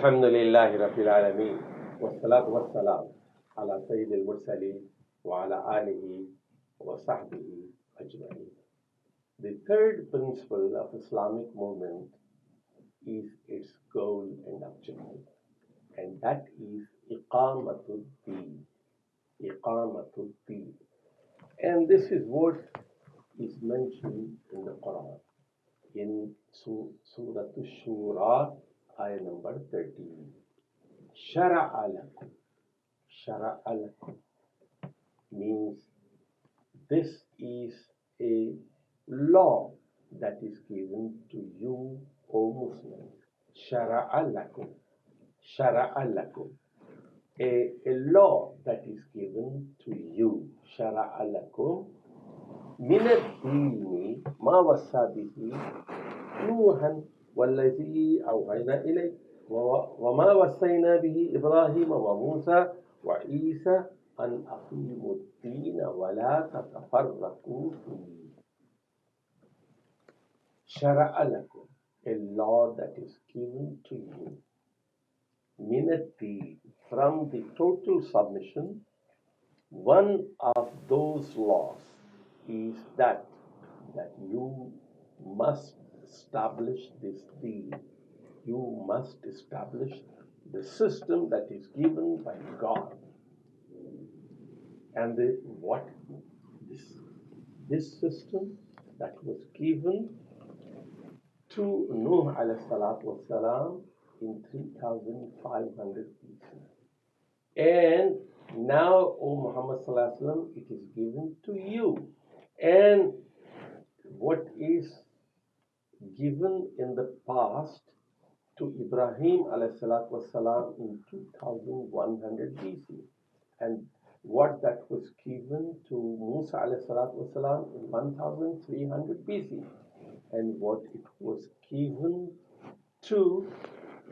الحمد لله رب العالمين والصلاة والسلام على سيد المرسلين وعلى آله وصحبه أجمعين. The third principle of Islamic movement is its goal and objective, and that is iqamatul deen. Iqamatul deen. And this is what is mentioned in the Quran in Surah Ash-Shura, ayah number 13. Shara'a lakum. Shara'a lakum means this is a law that is given to you, O Muslims. Shara'a lakum. Shara'a lakum. A law that is given to you. Shara'a lakum. من الدين ما وصى به نوحا والذي أوحينا إليك وما وصينا به إبراهيم وموسى وعيسى أن أقيموا الدين ولا تتفرقوا فيه. شرع لكم, a law that is given to you. من الدين, from the total submission. One of those laws is that you must establish this deen. You must establish the system that is given by God. And this system that was given to Nuh alayhi salatu wasalam in 3500 BC. And now, O Muhammad sallallahu alaihi wasallam, it is given to you. And what is given in the past to Ibrahim alayhi salatu wasalam in 2100 BC, and what that was given to Musa alayhi salatu wasalam in 1300 BC, and what it was given to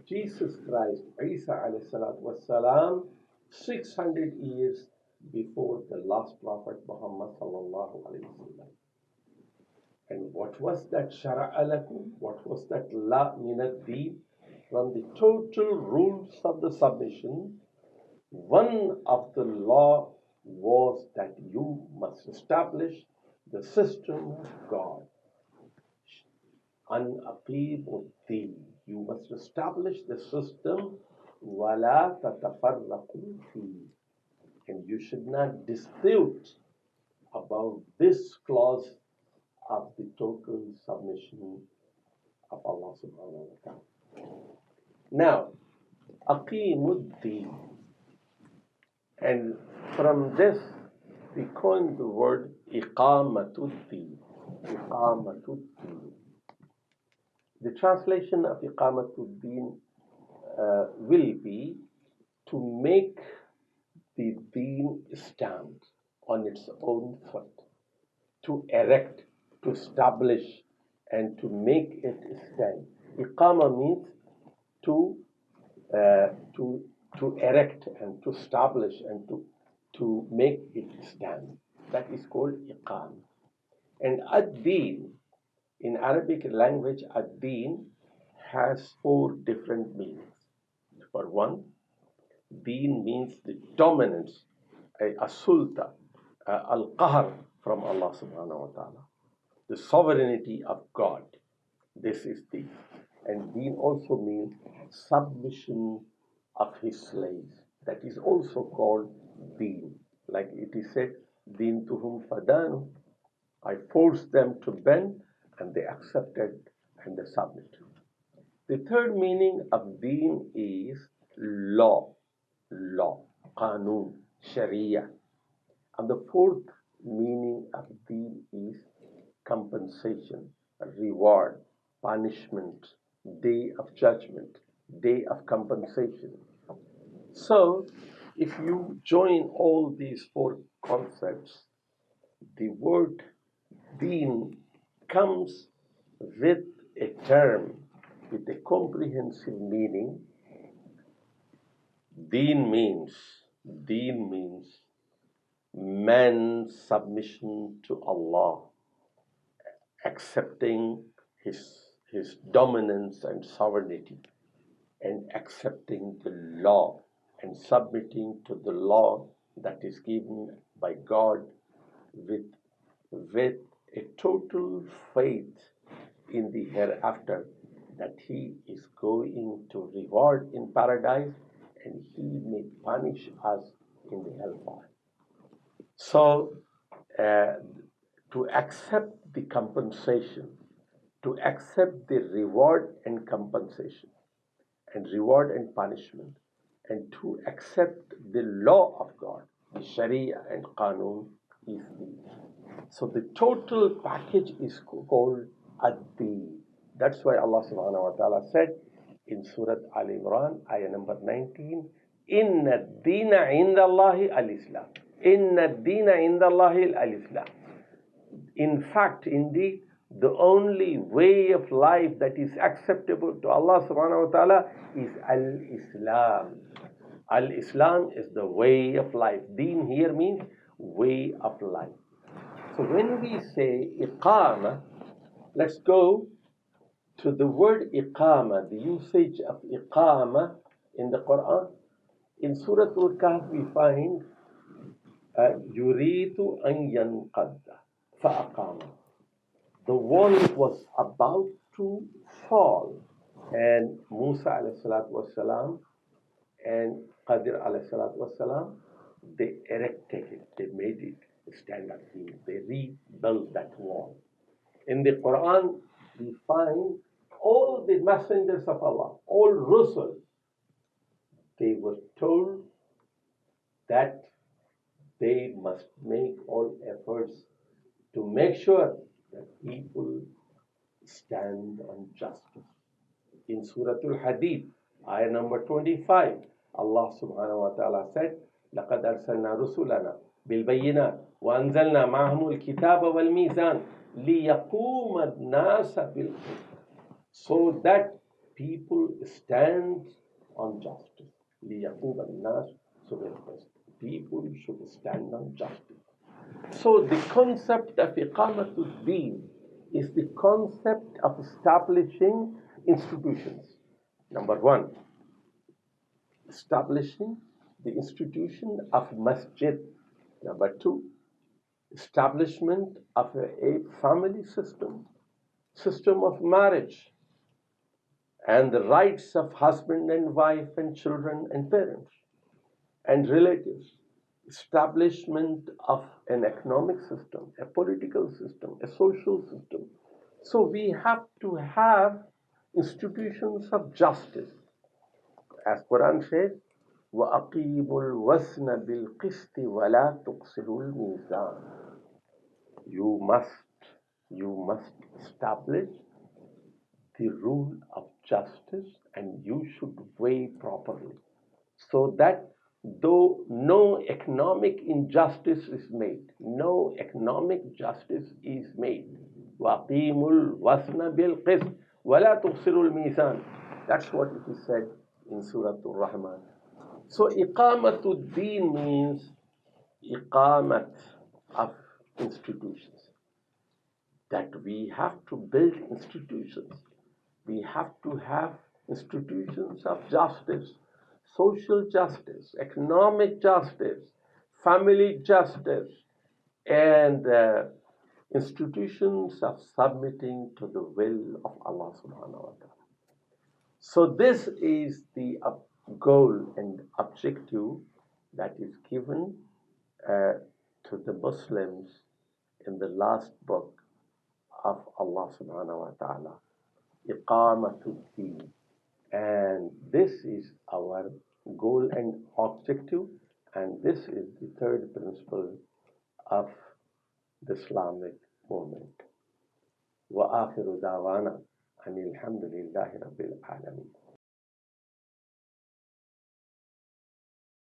Jesus Christ, Isa alayhi salatu wasalam, 600 years before the last prophet Muhammad sallallahu alayhi wasallam. And what was that shara'a lakum? What was that la min ad-deen? From the total rules of the submission, one of the law was that you must establish the system of God. An aqimu ad-deen. You must establish the system. Wala tatafarraqu fi. And you should not dispute about this clause of the total submission of Allah subhanahu wa ta'ala. Now, aqimuddin. And from this, we coin the word iqamatuddin. Iqamatuddin. The translation of iqamatuddin will be to make the deen stand on its own foot, to erect, to establish, and to make it stand. Iqama means to erect and to establish and to make it stand. That is called iqam. And ad-deen, in Arabic language, ad-deen has 4 different meanings. For one, deen means the dominance, a sulta, al-qahr from Allah subhanahu wa ta'ala, the sovereignty of God. This is deen. And deen also means submission of his slaves. That is also called deen. Like it is said, deen tuhum fadanu. I forced them to bend and they accepted and they submitted. The third meaning of deen is law, qanun, sharia. And the fourth meaning of deen is compensation, reward, punishment, day of judgment, day of compensation. So, if you join all these 4 concepts, the word deen comes with a term, with a comprehensive meaning. Deen means man's submission to Allah, accepting his dominance and sovereignty. and accepting the law and submitting to the law that is given by God with, with a total faith in the hereafter, that He is going to reward in paradise and He may punish us in the hellfire. So, uh, to accept the compensation, to accept the reward and compensation, and reward and punishment, and to accept the law of God, the Sharia and Qanun, is the. So the total package is called ad-deen. That's why Allah subhanahu wa ta'ala said in Surah Al Imran, ayah number 19, Inna ad-deena inda Allahi al-Islam. Inna ad-deena inda Allahi al-Islam. In fact, indeed, the only way of life that is acceptable to Allah subhanahu wa ta'ala is al-Islam. Al-Islam is the way of life. Deen here means way of life. So when we say iqama, let's go to the word iqama, the usage of iqama in the Quran. In Surah Al-Kahf we find yuridu an yanqadda fa'aqama. The wall was about to fall, and Musa alayhi salatu wasalam and Qadir alayhi salatu wasalam, they erected it, they made it stand up, they rebuilt that wall. In the Quran, we find all the messengers of Allah, all Rusul, they were told that they must make all efforts to make sure that people stand on justice. In Surah Al-Hadid, ayah number 25, Allah subhanahu wa ta'ala said, لَقَدْ أَرْسَلْنَا رُسُلَنَا بِالْبَيِّنَاتِ وَأَنزَلْنَا مَعَهُمُ الْكِتَابَ وَالْمِيزَانَ لِيَقُومَ النَّاسَ بِالْقِسْطِ, so that people stand on justice. لِيَقُومَ النَّاسُ بِالْقِسْطِ, people should stand on justice. So the concept of iqamatul deen is the concept of establishing institutions. Number one, establishing the institution of masjid. Number two, establishment of a family system, system of marriage, and the rights of husband and wife and children and parents and relatives. Establishment of an economic system, a political system, a social system. So we have to have institutions of justice. As Quran says, وَأَقِيمُوا الْوَزْنَ بِالْقِسْطِ وَلَا تُقْصِرُوا الْمِيزَانَ. You must establish the rule of justice, and you should weigh properly, so that though no economic injustice is made, no economic justice is made. وَأَقِيمُوا الْوَزْنَ بِالْقِسْطِ وَلَا تُقْصِرُوا الْمِيزَانَ. That's what it is said in Surah Al-Rahman. So iqamatul deen means iqamat of institutions. That we have to build institutions. We have to have institutions of justice, social justice, economic justice, family justice, and institutions of submitting to the will of Allah subhanahu wa ta'ala. So this is the goal and objective that is given to the Muslims in the last book of Allah subhanahu wa ta'ala, iqamatul deen. And this is our goal and objective, and this is the third principle of the Islamic movement. وآخر دعوانا أن الحمد لله رب العالمين.